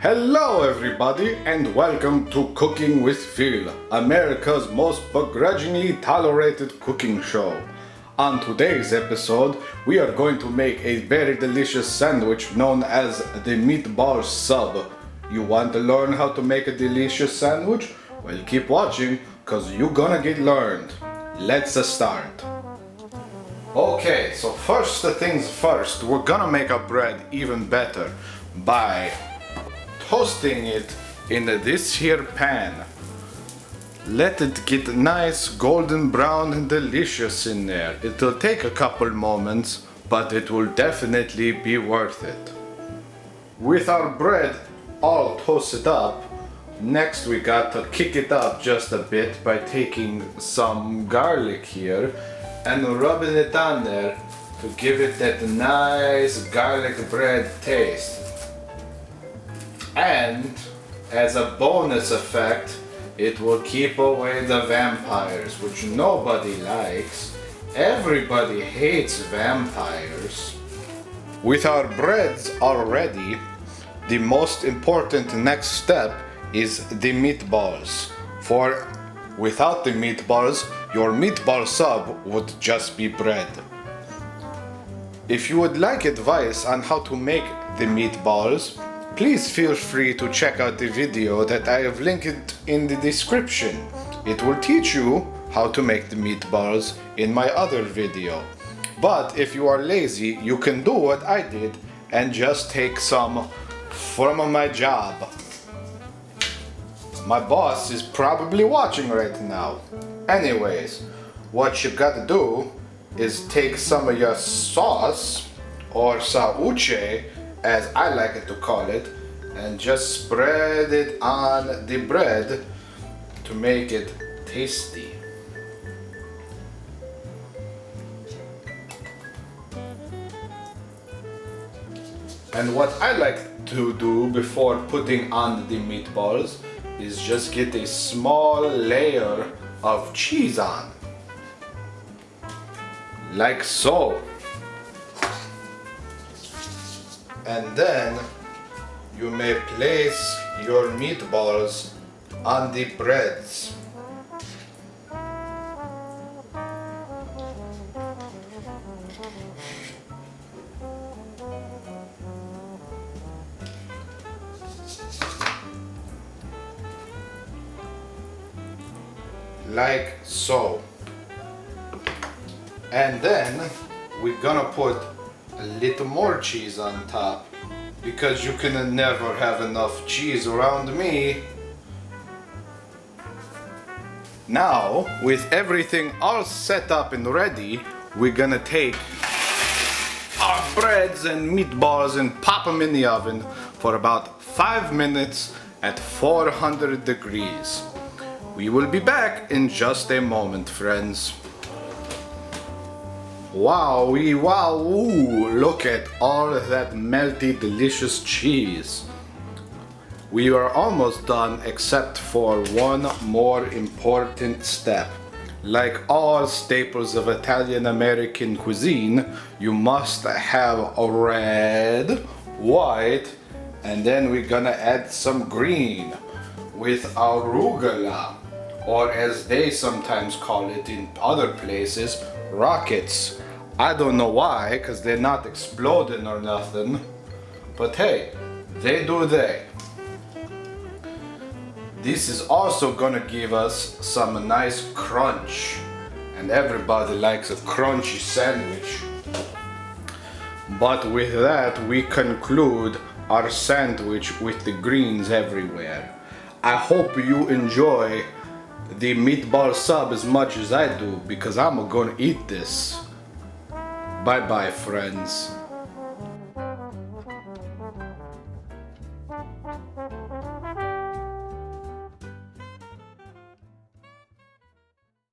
Hello everybody and welcome to Cooking with Phill, America's most begrudgingly tolerated cooking show. On today's episode, we are going to make a very delicious sandwich known as the Meatball sub. You want to learn how to make a delicious sandwich? Well, keep watching, cause you're gonna get learned. Let's start. Okay, so first things first, we're gonna make our bread even better by toasting it in this here pan. Let it get nice golden brown and delicious in there. It'll take a couple moments, but it will definitely be worth it. With our bread all toasted up, next we got to kick it up just a bit by taking some garlic here and rubbing it on there to give it that nice garlic bread taste. And as a bonus effect, it will keep away the vampires, which nobody likes. Everybody hates vampires. With our breads already, the most important next step is the meatballs. For without the meatballs, your meatball sub would just be bread. If you would like advice on how to make the meatballs, please feel free to check out the video that I have linked in the description. It will teach you how to make the meatballs in my other video. But if you are lazy, you can do what I did and just take some from my job. My boss is probably watching right now. Anyways, what you gotta do is take some of your sauce, or sauce, as I like it to call it, and just spread it on the bread to make it tasty. And what I like to do before putting on the meatballs is just get a small layer of cheese on, like so. And then you may place your meatballs on the breads. Like so. And then we're gonna put a little more cheese on top, because you can never have enough cheese around me. Now, with everything all set up and ready, we're gonna take our breads and meatballs and pop them in the oven for about 5 minutes at 400 degrees. We will be back in just a moment, friends. Wowie wow, ooh, look at all of that melty delicious cheese. We are almost done except for one more important step. Like all staples of Italian American cuisine, you must have a red, white, and then we're gonna add some green with arugula, or as they sometimes call it in other places, rockets. I don't know why, because they're not exploding or nothing. But hey, they do they. This is also gonna give us some nice crunch. And everybody likes a crunchy sandwich. But with that, we conclude our sandwich with the greens everywhere. I hope you enjoy the meatball sub as much as I do, because I'm gonna eat this. Bye bye, friends.